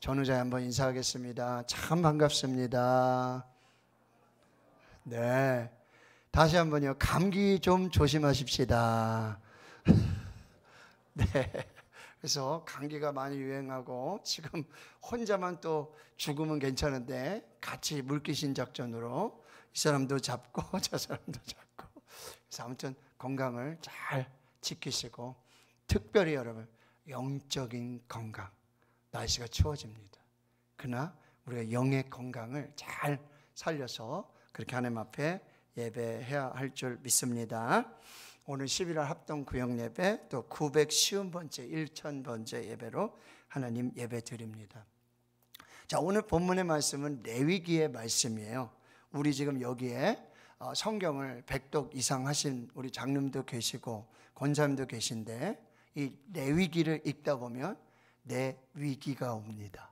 전우자에 한번 인사하겠습니다. 참 반갑습니다. 네, 다시 한번요. 감기 좀 조심하십시다. 네, 그래서 감기가 많이 유행하고 지금 혼자만 또 죽으면 괜찮은데 같이 물귀신 작전으로 이 사람도 잡고 저 사람도 잡고, 그래서 아무튼 건강을 잘 지키시고, 특별히 여러분 영적인 건강, 날씨가 추워집니다. 그러나 우리가 영의 건강을 잘 살려서 그렇게 하나님 앞에 예배해야 할 줄 믿습니다. 오늘 11월 합동 구역 예배, 또 950번째 1000번째 예배로 하나님 예배 드립니다. 자, 오늘 본문의 말씀은 레위기의 말씀이에요. 우리 지금 여기에 성경을 100독 이상 하신 우리 장님도 계시고 권사님도 계신데, 이 레위기를 읽다 보면 내 위기가 옵니다.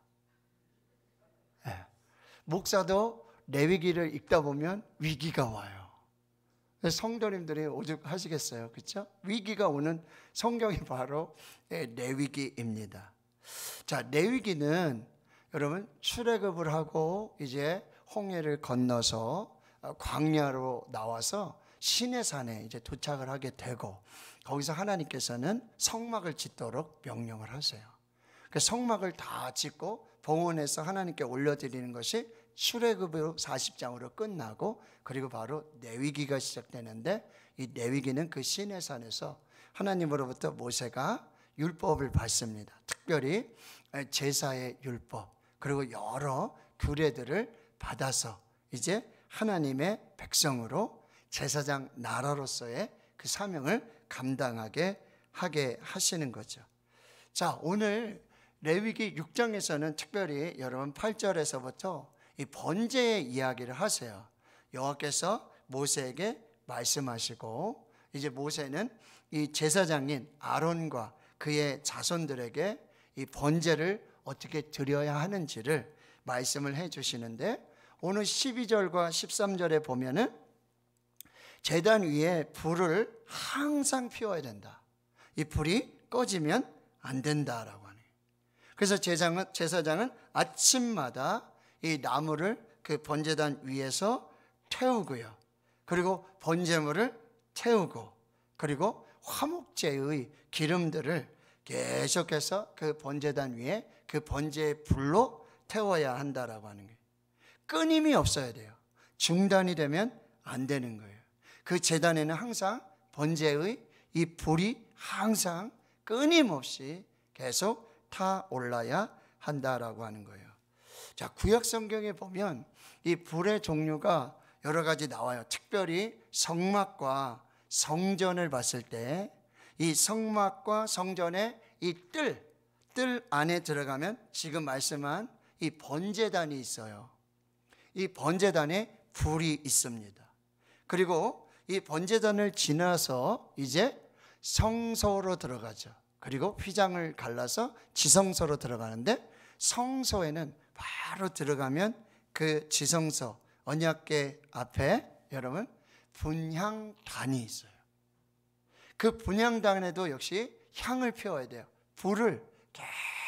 네. 목사도 레위기를 읽다 보면 위기가 와요. 성도님들이 오죽하시겠어요, 그렇죠? 위기가 오는 성경이 바로 레위기입니다. 자, 레위기는 여러분 출애굽을 하고 이제 홍해를 건너서 광야로 나와서 시내산에 이제 도착을 하게 되고, 거기서 하나님께서는 성막을 짓도록 명령을 하세요. 그 성막을 다 짓고 봉헌해서 하나님께 올려드리는 것이 출애굽으로 40장으로 끝나고, 그리고 바로 레위기가 시작되는데, 이 레위기는 그 시내산에서 하나님으로부터 모세가 율법을 받습니다. 특별히 제사의 율법, 그리고 여러 규례들을 받아서 이제 하나님의 백성으로 제사장 나라로서의 그 사명을 감당하게 하게 하시는 거죠. 자, 오늘 레위기 6장에서는 특별히 여러분 8절에서부터 이 번제의 이야기를 하세요. 여호와께서 모세에게 말씀하시고, 이제 모세는 이 제사장인 아론과 그의 자손들에게 이 번제를 어떻게 드려야 하는지를 말씀을 해 주시는데, 오늘 12절과 13절에 보면은 제단 위에 불을 항상 피워야 된다. 이 불이 꺼지면 안 된다라고 하네요. 그래서 제사장은 아침마다 이 나무를 그 번제단 위에서 태우고요, 그리고 번제물을 태우고, 그리고 화목제의 기름들을 계속해서 그 번제단 위에 그 번제의 불로 태워야 한다라고 하는 거예요. 끊임이 없어야 돼요. 중단이 되면 안 되는 거예요. 그 제단에는 항상 번제의 이 불이 항상 끊임없이 계속 타올라야 한다라고 하는 거예요. 자, 구약 성경에 보면 이 불의 종류가 여러 가지 나와요. 특별히 성막과 성전을 봤을 때, 이 성막과 성전의 이 뜰 안에 들어가면 지금 말씀한 이 번제단이 있어요. 이 번제단에 불이 있습니다. 그리고 이 번제단을 지나서 이제 성소로 들어가죠. 그리고 휘장을 갈라서 지성소로 들어가는데, 성소에는 바로 들어가면 그 지성소 언약궤 앞에 여러분 분향단이 있어요. 그 분향단에도 역시 향을 피워야 돼요. 불을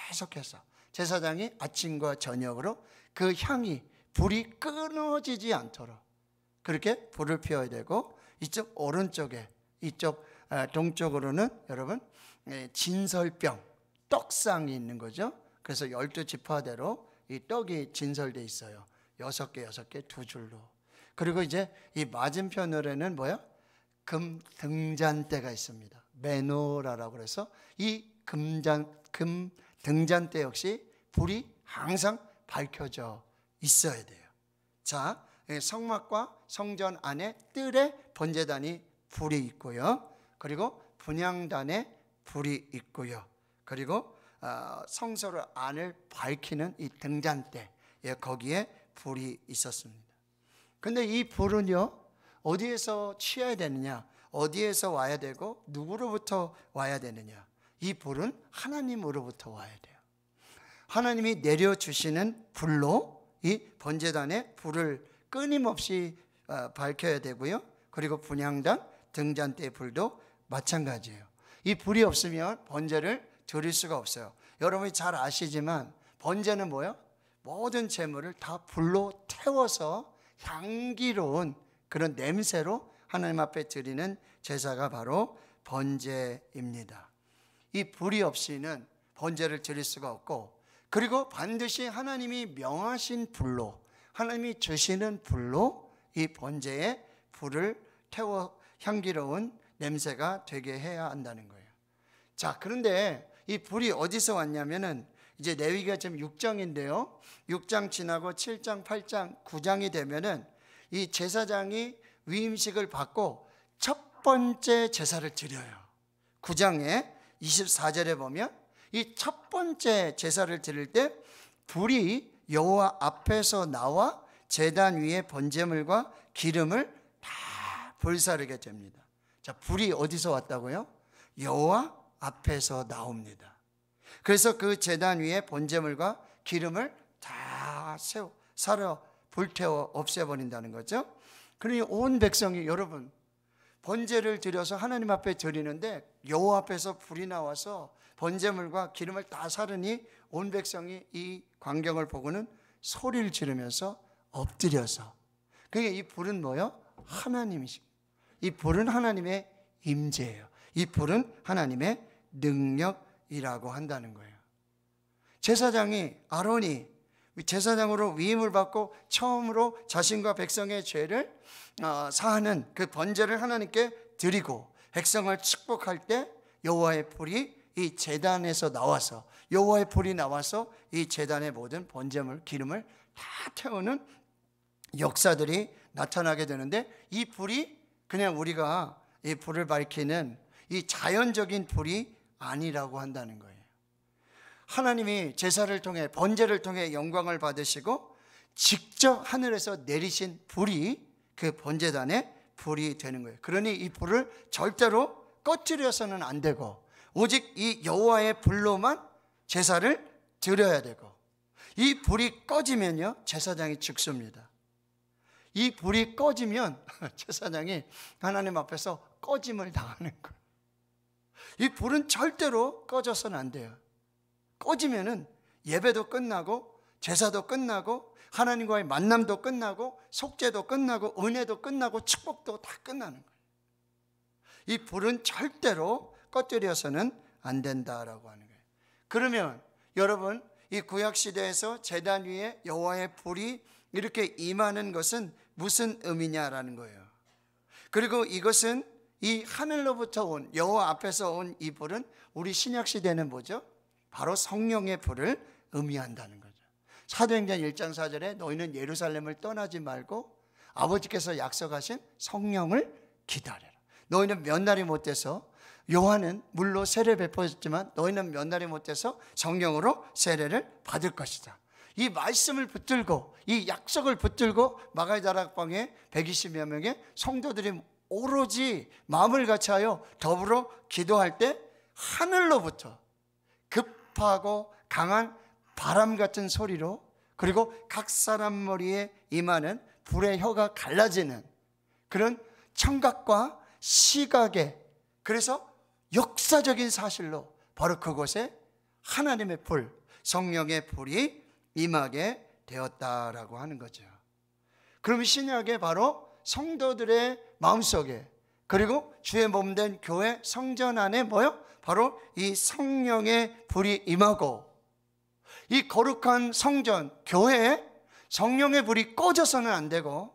계속해서 제사장이 아침과 저녁으로 그 향이, 불이 끊어지지 않도록 그렇게 불을 피워야 되고, 이쪽 오른쪽에, 이쪽 동쪽으로는 여러분 진설병, 떡상이 있는 거죠. 그래서 12지파대로 이 떡이 진설돼 있어요. 6개 6개 두 줄로. 그리고 이제 이 맞은편으로는 뭐야? 금 등잔대가 있습니다. 메노라라고 해서 이 금 등잔대 역시 불이 항상 밝혀져 있어야 돼요. 자, 성막과 성전 안에 뜰에 번제단이 불이 있고요, 그리고 분향단에 불이 있고요, 그리고 성소를 안을 밝히는 이 등잔대, 거기에 불이 있었습니다. 근데 이 불은요, 어디에서 취해야 되느냐, 어디에서 와야 되고 누구로부터 와야 되느냐? 이 불은 하나님으로부터 와야 돼요. 하나님이 내려주시는 불로 이 번제단에 불을 끊임없이 밝혀야 되고요, 그리고 분향단, 등잔대의 불도 마찬가지예요. 이 불이 없으면 번제를 드릴 수가 없어요. 여러분이 잘 아시지만 번제는 뭐예요? 모든 제물을 다 불로 태워서 향기로운 그런 냄새로 하나님 앞에 드리는 제사가 바로 번제입니다. 이 불이 없이는 번제를 드릴 수가 없고, 그리고 반드시 하나님이 명하신 불로, 하나님이 주시는 불로 이 번제에 불을 태워 향기로운 냄새가 되게 해야 한다는 거예요. 자, 그런데 이 불이 어디서 왔냐면은 이제 레위기가 지금 6장인데요. 6장 지나고 7장, 8장, 9장이 되면은 이 제사장이 위임식을 받고 첫 번째 제사를 드려요. 9장에 24절에 보면 이 첫 번째 제사를 드릴 때 불이 여호와 앞에서 나와 제단 위에 번제물과 기름을 다 불사르게 됩니다. 자, 불이 어디서 왔다고요? 여호와 앞에서 나옵니다. 그래서 그 제단 위에 번제물과 기름을 다 사려 불태워 없애버린다는 거죠. 그러니 온 백성이, 여러분, 번제를 드려서 하나님 앞에 드리는데 여호와 앞에서 불이 나와서 번제물과 기름을 다 사르니 온 백성이 이 광경을 보고는 소리를 지르면서 엎드려서, 그러니까 이 불은 뭐예요? 하나님이십니다. 이 불은 하나님의 임재예요. 이 불은 하나님의 능력이라고 한다는 거예요. 제사장이, 아론이 제사장으로 위임을 받고 처음으로 자신과 백성의 죄를 사하는 그 번제를 하나님께 드리고 백성을 축복할 때 여호와의 불이 이 제단에서 나와서, 여호와의 불이 나와서 이 제단의 모든 번제물, 기름을 다 태우는 역사들이 나타나게 되는데, 이 불이 그냥 우리가 이 불을 밝히는 이 자연적인 불이 아니라고 한다는 거예요. 하나님이 제사를 통해, 번제를 통해 영광을 받으시고 직접 하늘에서 내리신 불이 그 번제단의 불이 되는 거예요. 그러니 이 불을 절대로 꺼뜨려서는 안 되고 오직 이 여호와의 불로만 제사를 드려야 되고, 이 불이 꺼지면요 제사장이 죽습니다. 이 불이 꺼지면 제사장이 하나님 앞에서 꺼짐을 당하는 거예요. 이 불은 절대로 꺼져서는 안 돼요. 꺼지면은 예배도 끝나고 제사도 끝나고 하나님과의 만남도 끝나고 속죄도 끝나고 은혜도 끝나고 축복도 다 끝나는 거예요. 이 불은 절대로 꺼뜨려서는 안 된다라고 하는 거예요. 그러면 여러분, 이 구약시대에서 제단 위에 여호와의 불이 이렇게 임하는 것은 무슨 의미냐라는 거예요. 그리고 이것은 이 하늘로부터 온, 여호와 앞에서 온 이 불은 우리 신약시대는 뭐죠? 바로 성령의 불을 의미한다는 거죠. 사도행전 1장 4절에 너희는 예루살렘을 떠나지 말고 아버지께서 약속하신 성령을 기다려라. 너희는 몇 날이 못 돼서, 요한은 물로 세례 베풀었지만 너희는 몇 날이 못 돼서 성령으로 세례를 받을 것이다. 이 말씀을 붙들고, 이 약속을 붙들고 마가다락방에 120여 명의 성도들이 오로지 마음을 같이하여 더불어 기도할 때 하늘로부터 급하고 강한 바람 같은 소리로, 그리고 각 사람 머리에 임하는 불의 혀가 갈라지는 그런 청각과 시각의, 그래서 역사적인 사실로 바로 그곳에 하나님의 불, 성령의 불이 임하게 되었다라고 하는 거죠. 그럼 신약에 바로 성도들의 마음속에, 그리고 주의 몸된 교회 성전 안에 뭐요? 바로 이 성령의 불이 임하고, 이 거룩한 성전, 교회에 성령의 불이 꺼져서는 안 되고,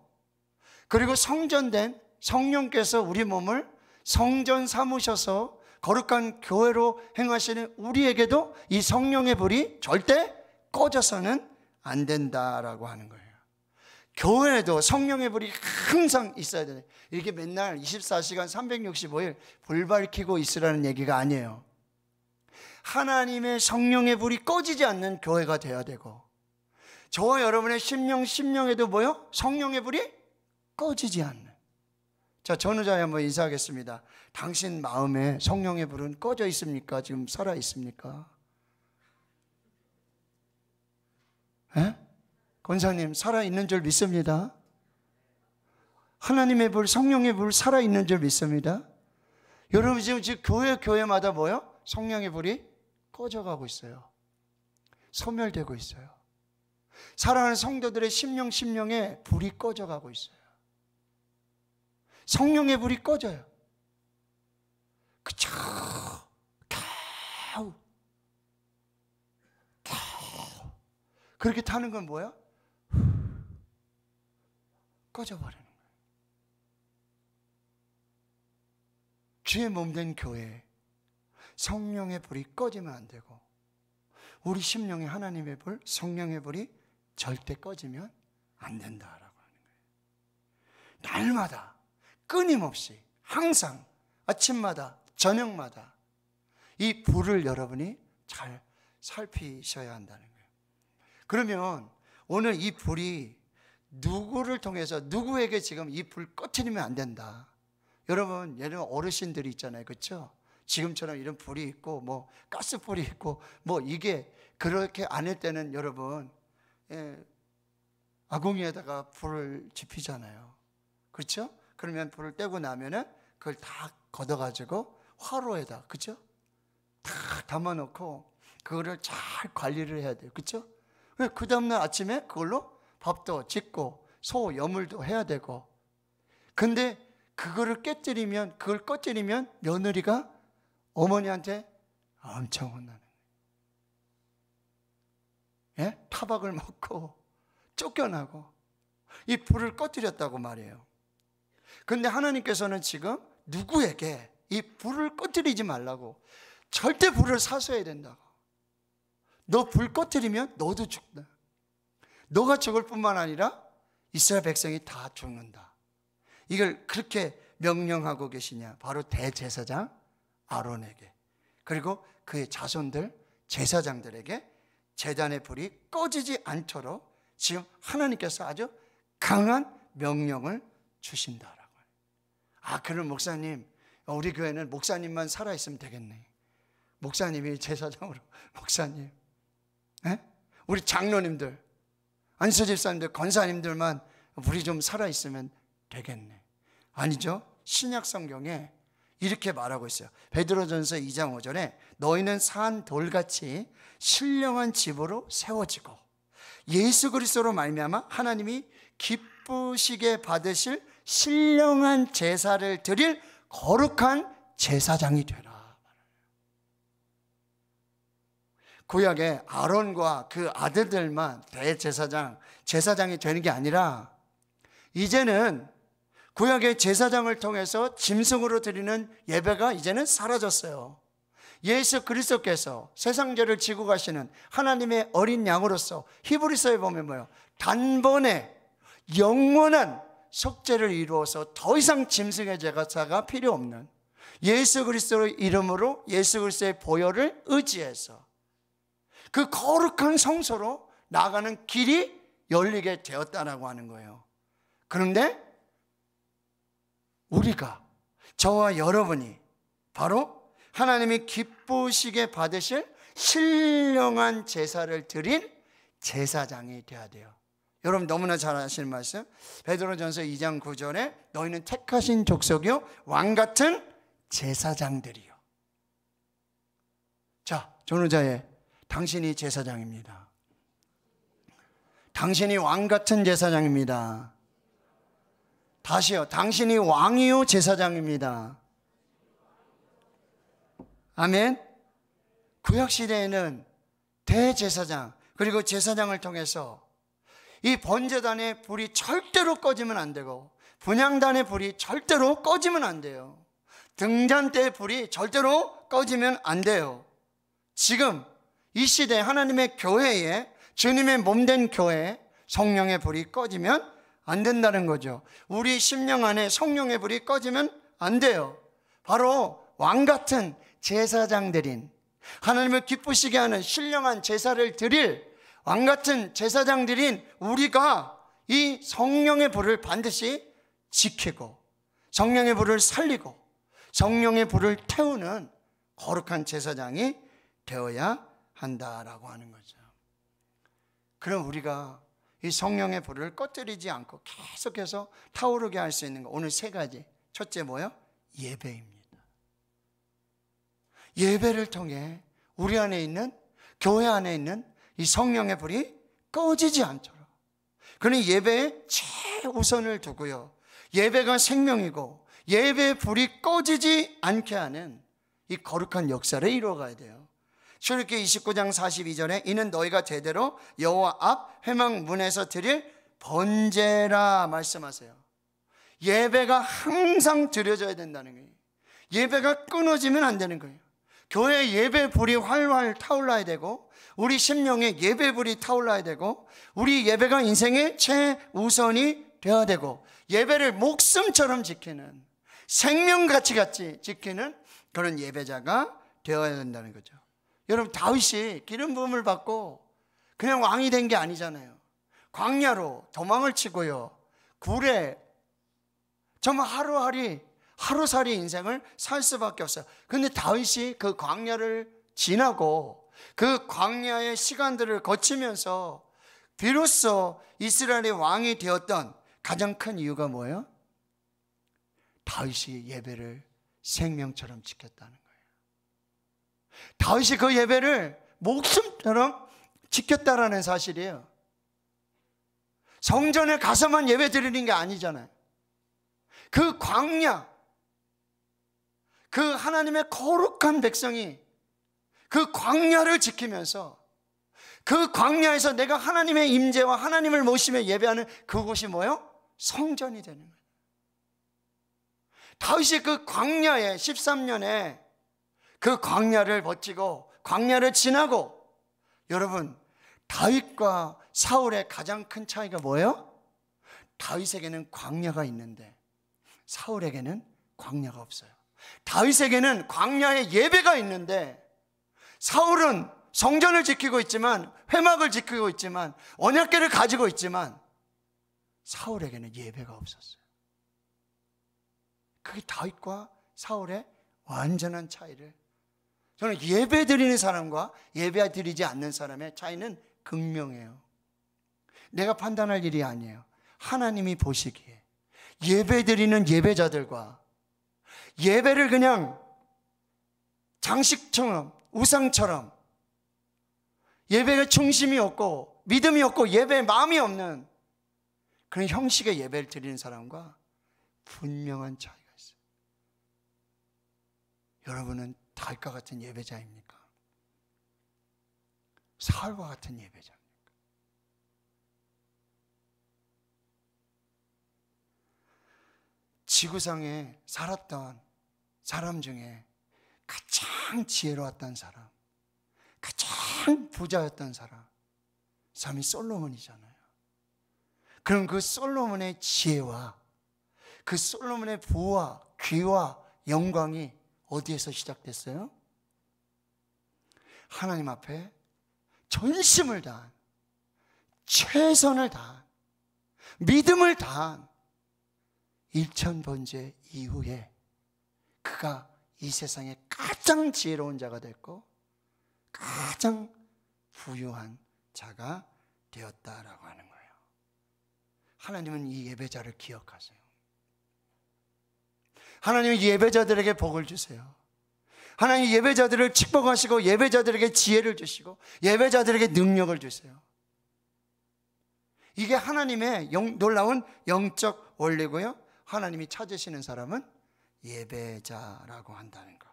그리고 성전된 성령께서 우리 몸을 성전 삼으셔서 거룩한 교회로 행하시는 우리에게도 이 성령의 불이 절대 꺼져서는 안 된다라고 하는 거예요. 교회에도 성령의 불이 항상 있어야 돼요. 이렇게 맨날 24시간 365일 불 밝히고 있으라는 얘기가 아니에요. 하나님의 성령의 불이 꺼지지 않는 교회가 돼야 되고, 저와 여러분의 심령에도 뭐요? 성령의 불이 꺼지지 않는. 자, 전우자에 한번 인사하겠습니다. 당신 마음에 성령의 불은 꺼져 있습니까? 지금 살아 있습니까? 에? 권사님, 살아있는 줄 믿습니다. 하나님의 불, 성령의 불 살아있는 줄 믿습니다. 여러분 지금 교회마다 뭐요? 성령의 불이 꺼져가고 있어요. 소멸되고 있어요. 사랑하는 성도들의 심령에 불이 꺼져가고 있어요. 성령의 불이 꺼져요. 그쵸? 겨우 그렇게 타는 건 뭐야? 꺼져버리는 거예요. 주의 몸된 교회에 성령의 불이 꺼지면 안 되고, 우리 심령에 하나님의 불, 성령의 불이 절대 꺼지면 안 된다라고 하는 거예요. 날마다 끊임없이 항상 아침마다 저녁마다 이 불을 여러분이 잘 살피셔야 한다는 거예요. 그러면 오늘 이 불이 누구를 통해서, 누구에게 지금 이 불 꺼트리면 안 된다. 여러분, 예를 들면 어르신들이 있잖아요. 그렇죠? 지금처럼 이런 불이 있고 뭐 가스불이 있고 뭐 이게 그렇게 아닐 때는 여러분, 아궁이에다가 불을 지피잖아요. 그렇죠? 그러면 불을 떼고 나면은 그걸 다 걷어가지고 화로에다, 그렇죠? 다 담아놓고 그거를 잘 관리를 해야 돼요. 그렇죠? 그 다음날 아침에 그걸로 밥도 짓고 소 여물도 해야 되고. 근데 그거를 깨뜨리면, 그걸 꺼뜨리면 며느리가 어머니한테 엄청 혼나는 거예요. 예? 타박을 먹고 쫓겨나고 이 불을 꺼뜨렸다고 말이에요. 근데 하나님께서는 지금 누구에게 이 불을 꺼뜨리지 말라고, 절대 불을 사서야 된다고. 너 불 꺼뜨리면 너도 죽는다. 너가 죽을 뿐만 아니라 이스라엘 백성이 다 죽는다. 이걸 그렇게 명령하고 계시냐? 바로 대제사장 아론에게, 그리고 그의 자손들 제사장들에게 제단의 불이 꺼지지 않도록 지금 하나님께서 아주 강한 명령을 주신다라고. 그럼 목사님, 우리 교회는 목사님만 살아있으면 되겠네. 목사님이 제사장으로, 목사님, 우리 장로님들, 안수집사님들, 권사님들만 우리 좀 살아있으면 되겠네. 아니죠. 신약 성경에 이렇게 말하고 있어요. 베드로전서 2장 5절에 너희는 산 돌같이 신령한 집으로 세워지고 예수 그리스도로 말미암아 하나님이 기쁘시게 받으실 신령한 제사를 드릴 거룩한 제사장이 되라. 구약에 아론과 그 아들들만 대제사장, 제사장이 되는 게 아니라 이제는 구약의 제사장을 통해서 짐승으로 드리는 예배가 이제는 사라졌어요. 예수 그리스도께서 세상 죄를 지고 가시는 하나님의 어린 양으로서 히브리서에 보면 뭐예요? 단번에 영원한 속죄를 이루어서 더 이상 짐승의 제사가 필요 없는 예수 그리스도의 이름으로, 예수 그리스도의 보혈을 의지해서 그 거룩한 성소로 나가는 길이 열리게 되었다라고 하는 거예요. 그런데 우리가, 저와 여러분이 바로 하나님이 기쁘시게 받으실 신령한 제사를 드린 제사장이 되어야 돼요. 여러분 너무나 잘 아시는 말씀, 베드로전서 2장 9절에 너희는 택하신 족속이요 왕같은 제사장들이요. 자, 전후자에 당신이 제사장입니다. 당신이 왕같은 제사장입니다. 다시요, 당신이 왕이요 제사장입니다. 아멘. 구약시대에는 대제사장 그리고 제사장을 통해서 이 번제단의 불이 절대로 꺼지면 안 되고, 분향단의 불이 절대로 꺼지면 안 돼요. 등잔대의 불이 절대로 꺼지면 안 돼요. 지금 이 시대 하나님의 교회에, 주님의 몸된 교회에 성령의 불이 꺼지면 안 된다는 거죠. 우리 심령 안에 성령의 불이 꺼지면 안 돼요. 바로 왕같은 제사장들인, 하나님을 기쁘시게 하는 신령한 제사를 드릴 왕같은 제사장들인 우리가 이 성령의 불을 반드시 지키고 성령의 불을 살리고 성령의 불을 태우는 거룩한 제사장이 되어야 한다라고 하는 거죠. 그럼 우리가 이 성령의 불을 꺼뜨리지 않고 계속해서 타오르게 할 수 있는 거, 오늘 세 가지. 첫째 뭐예요? 예배입니다. 예배를 통해 우리 안에 있는, 교회 안에 있는 이 성령의 불이 꺼지지 않도록, 그는 예배에 최우선을 두고요, 예배가 생명이고 예배의 불이 꺼지지 않게 하는 이 거룩한 역사를 이루어가야 돼요. 출애굽기 29장 42절에 이는 너희가 제대로 여호와 앞 회막 문에서 드릴 번제라 말씀하세요. 예배가 항상 드려져야 된다는 거예요. 예배가 끊어지면 안 되는 거예요. 교회 예배 불이 활활 타올라야 되고, 우리 심령에 예배 불이 타올라야 되고, 우리 예배가 인생의 최우선이 되어야 되고, 예배를 목숨처럼 지키는, 생명같이 지키는 그런 예배자가 되어야 된다는 거죠. 여러분, 다윗이 기름 부음을 받고 그냥 왕이 된 게 아니잖아요. 광야로 도망을 치고요, 굴에 정말 하루살이 인생을 살 수밖에 없어요. 그런데 다윗이 그 광야를 지나고 그 광야의 시간들을 거치면서 비로소 이스라엘의 왕이 되었던 가장 큰 이유가 뭐예요? 다윗이 예배를 생명처럼 지켰다는 거예요. 다윗이 그 예배를 목숨처럼 지켰다라는 사실이에요. 성전에 가서만 예배 드리는 게 아니잖아요. 그 광야, 그 하나님의 거룩한 백성이 그 광야를 지키면서, 그 광야에서 내가 하나님의 임재와 하나님을 모시며 예배하는 그곳이 뭐예요? 성전이 되는 거예요. 다윗이 그 광야에 13년에 그 광야를 버티고 광야를 지나고, 여러분, 다윗과 사울의 가장 큰 차이가 뭐예요? 다윗에게는 광야가 있는데 사울에게는 광야가 없어요. 다윗에게는 광야에 예배가 있는데 사울은 성전을 지키고 있지만, 회막을 지키고 있지만, 언약궤를 가지고 있지만 사울에게는 예배가 없었어요. 그게 다윗과 사울의 완전한 차이를, 저는 예배 드리는 사람과 예배 드리지 않는 사람의 차이는 극명해요. 내가 판단할 일이 아니에요. 하나님이 보시기에 예배 드리는 예배자들과 예배를 그냥 장식처럼, 우상처럼, 예배가 중심이 없고 믿음이 없고 예배에 마음이 없는 그런 형식의 예배를 드리는 사람과 분명한 차이가 있어요. 여러분은 다윗과 같은 예배자입니까? 사울과 같은 예배자입니까? 지구상에 살았던 사람 중에 가장 지혜로웠던 사람, 가장 부자였던 사람이 솔로몬이잖아요. 그럼 그 솔로몬의 지혜와 그 솔로몬의 부와 귀와 영광이 어디에서 시작됐어요? 하나님 앞에 전심을 다한, 최선을 다한, 믿음을 다한 일천번제 이후에 그가 이 세상에 가장 지혜로운 자가 됐고 가장 부유한 자가 되었다라고 하는 거예요. 하나님은 이 예배자를 기억하세요. 하나님은 이 예배자들에게 복을 주세요. 하나님 예배자들을 축복하시고 예배자들에게 지혜를 주시고 예배자들에게 능력을 주세요. 이게 하나님의 놀라운 영적 원리고요, 하나님이 찾으시는 사람은 예배자라고 한다는 것,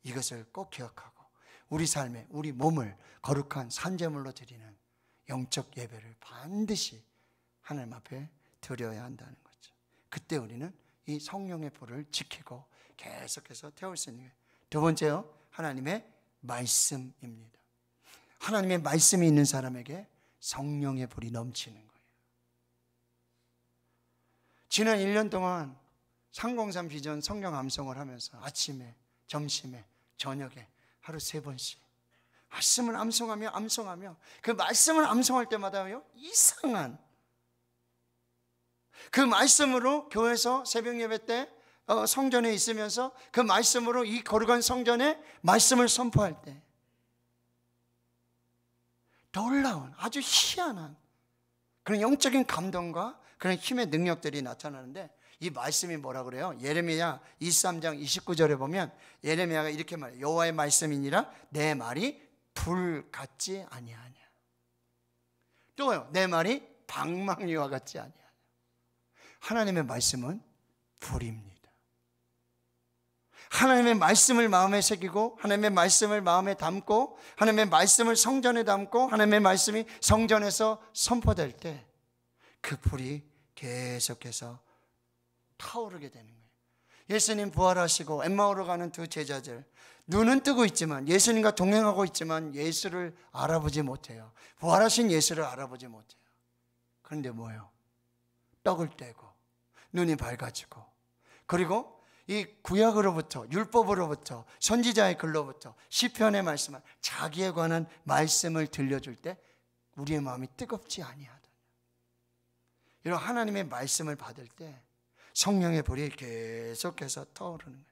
이것을 꼭 기억하고 우리 삶에 우리 몸을 거룩한 산제물로 드리는 영적 예배를 반드시 하나님 앞에 드려야 한다는 거죠. 그때 우리는 이 성령의 불을 지키고 계속해서 태울 수 있는 거예요. 두 번째요, 하나님의 말씀입니다. 하나님의 말씀이 있는 사람에게 성령의 불이 넘치는 거예요. 지난 1년 동안 상공산 비전 성령 암송을 하면서 아침에, 점심에, 저녁에 하루 3번씩 말씀을 암송하며 그 말씀을 암송할 때마다요, 이상한 그 말씀으로 교회에서 새벽 예배 때 성전에 있으면서 그 말씀으로 이 거룩한 성전에 말씀을 선포할 때 놀라운 아주 희한한 그런 영적인 감동과 그런 힘의 능력들이 나타나는데, 이 말씀이 뭐라 그래요? 예레미야 23장 29절에 보면 예레미야가 이렇게 말해요. 여호와의 말씀이니라 내 말이 불 같지 아니하냐. 또요, 내 말이 방망이와 같지 아니하냐. 하나님의 말씀은 불입니다. 하나님의 말씀을 마음에 새기고 하나님의 말씀을 마음에 담고 하나님의 말씀을 성전에 담고 하나님의 말씀이 성전에서 선포될 때 그 불이 계속해서 타오르게 되는 거예요. 예수님 부활하시고 엠마오로 가는 두 제자들, 눈은 뜨고 있지만, 예수님과 동행하고 있지만 예수를 알아보지 못해요. 부활하신 예수를 알아보지 못해요. 그런데 뭐예요? 떡을 떼고 눈이 밝아지고, 그리고 이 구약으로부터, 율법으로부터, 선지자의 글로부터, 시편의 말씀을, 자기에 관한 말씀을 들려줄 때 우리의 마음이 뜨겁지 아니하다. 이런 하나님의 말씀을 받을 때 성령의 불이 계속해서 타오르는 거예요.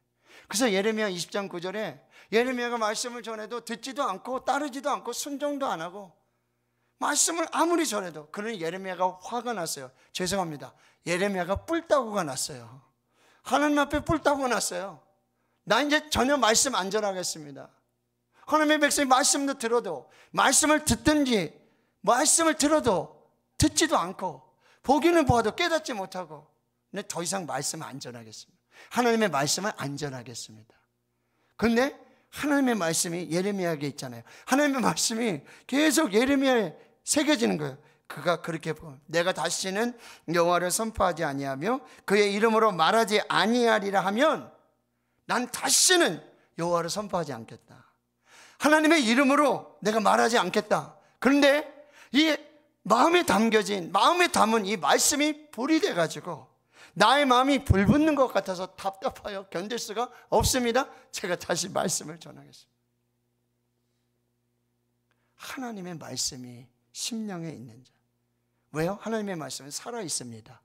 그래서 예레미야 20장 9절에 예레미야가 말씀을 전해도 듣지도 않고 따르지도 않고 순종도 안 하고, 말씀을 아무리 전해도, 그러니 예레미야가 화가 났어요. 죄송합니다, 예레미야가 뿔따구가 났어요. 하나님 앞에 뿔따구가 났어요. 나 이제 전혀 말씀 안 전하겠습니다. 하나님의 백성이 말씀도 들어도, 말씀을 듣든지 말씀을 들어도 듣지도 않고, 보기는 보아도 깨닫지 못하고, 근데 더 이상 말씀 안 전하겠습니다. 하나님의 말씀을 안 전하겠습니다. 그런데 하나님의 말씀이 예레미야에게 있잖아요. 하나님의 말씀이 계속 예레미야에 새겨지는 거예요. 그가 그렇게 보면, 내가 다시는 여호와를 선포하지 아니하며 그의 이름으로 말하지 아니하리라 하면 난 다시는 여호와를 선포하지 않겠다. 하나님의 이름으로 내가 말하지 않겠다. 그런데 이 마음에 담겨진, 마음에 담은 이 말씀이 불이 돼가지고 나의 마음이 불붙는 것 같아서 답답하여 견딜 수가 없습니다. 제가 다시 말씀을 전하겠습니다. 하나님의 말씀이 심령에 있는 자. 왜요? 하나님의 말씀은 살아있습니다.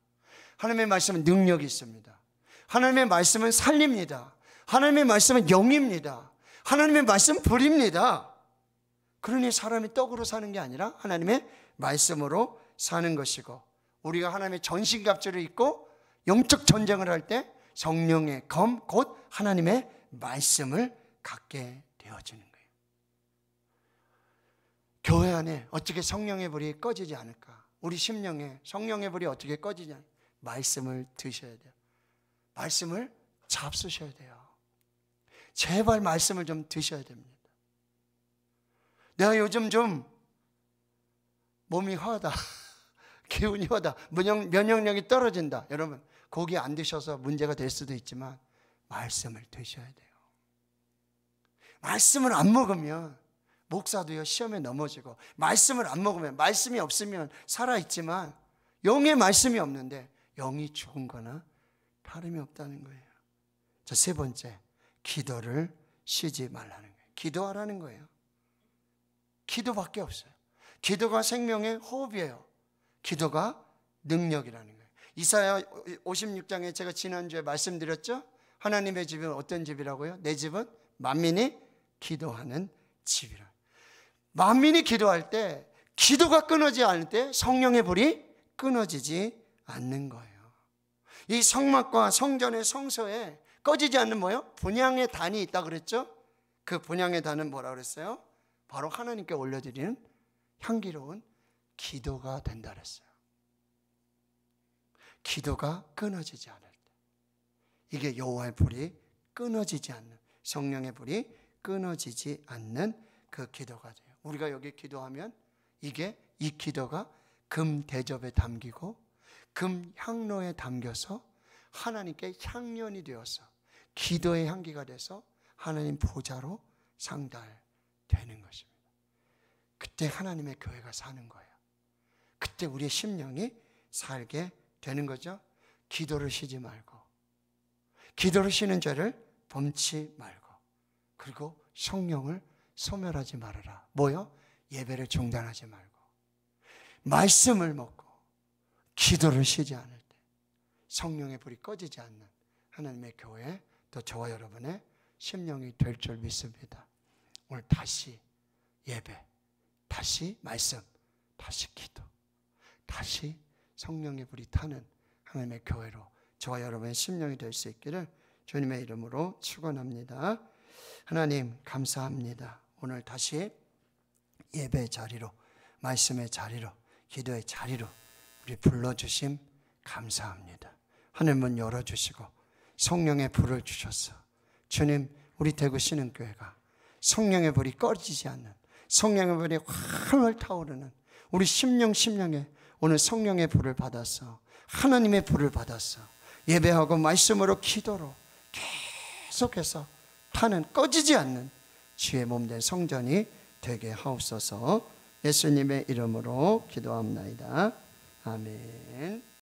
하나님의 말씀은 능력이 있습니다. 하나님의 말씀은 살립니다. 하나님의 말씀은 영입니다. 하나님의 말씀은 불입니다. 그러니 사람이 떡으로 사는 게 아니라 하나님의 말씀으로 사는 것이고, 우리가 하나님의 전신갑주를 입고 영적 전쟁을 할 때 성령의 검, 곧 하나님의 말씀을 갖게 되어지는 거예요. 교회 안에 어떻게 성령의 불이 꺼지지 않을까? 우리 심령에 성령의 불이 어떻게 꺼지지 않을까? 말씀을 드셔야 돼요. 말씀을 잡수셔야 돼요. 제발 말씀을 좀 드셔야 됩니다. 내가 요즘 좀 몸이 허하다, 기운이 허하다, 면역력이 떨어진다. 여러분, 고기 안 드셔서 문제가 될 수도 있지만 말씀을 드셔야 돼요. 말씀을 안 먹으면 목사도요 시험에 넘어지고, 말씀을 안 먹으면, 말씀이 없으면 살아있지만 영의 말씀이 없는데 영이 죽은 거나 다름이 없다는 거예요. 자, 세 번째, 기도를 쉬지 말라는 거예요. 기도하라는 거예요. 기도밖에 없어요. 기도가 생명의 호흡이에요. 기도가 능력이라는 거예요. 이사야 56장에 제가 지난주에 말씀드렸죠? 하나님의 집은 어떤 집이라고요? 내 집은 만민이 기도하는 집이라. 만민이 기도할 때, 기도가 끊어지지 않을 때 성령의 불이 끊어지지 않는 거예요. 이 성막과 성전의 성소에 꺼지지 않는 뭐예요? 분향의 단이 있다 그랬죠? 그 분향의 단은 뭐라 그랬어요? 바로 하나님께 올려드리는 향기로운 기도가 된다 그랬어요. 기도가 끊어지지 않을 때, 이게 여호와의 불이 끊어지지 않는, 성령의 불이 끊어지지 않는 그 기도가 돼요. 우리가 여기 기도하면 이 기도가 금 대접에 담기고 금 향로에 담겨서 하나님께 향연이 되어서 기도의 향기가 돼서 하나님 보좌로 상달되는 것입니다. 그때 하나님의 교회가 사는 거예요. 그때 우리의 심령이 살게 되는 거죠. 기도를 쉬지 말고, 기도를 쉬는 죄를 범치 말고, 그리고 성령을 소멸하지 말아라. 뭐요? 예배를 중단하지 말고, 말씀을 먹고 기도를 쉬지 않을 때 성령의 불이 꺼지지 않는 하나님의 교회, 또 저와 여러분의 심령이 될 줄 믿습니다. 오늘 다시 예배, 다시 말씀, 다시 기도, 다시 성령의 불이 타는 하나님의 교회로 저와 여러분의 심령이 될 수 있기를 주님의 이름으로 축원합니다. 하나님 감사합니다. 오늘 다시 예배 자리로, 말씀의 자리로, 기도의 자리로 우리 불러주심 감사합니다. 하늘 문 열어주시고 성령의 불을 주셔서 주님, 우리 대구 신흥교회가 성령의 불이 꺼지지 않는, 성령의 불이 활활 타오르는 우리 심령에 오늘 성령의 불을 받아서, 하나님의 불을 받아서 예배하고 말씀으로 기도로 계속해서 타는, 꺼지지 않는 주의 몸된 성전이 되게 하옵소서. 예수님의 이름으로 기도합나이다. 아멘.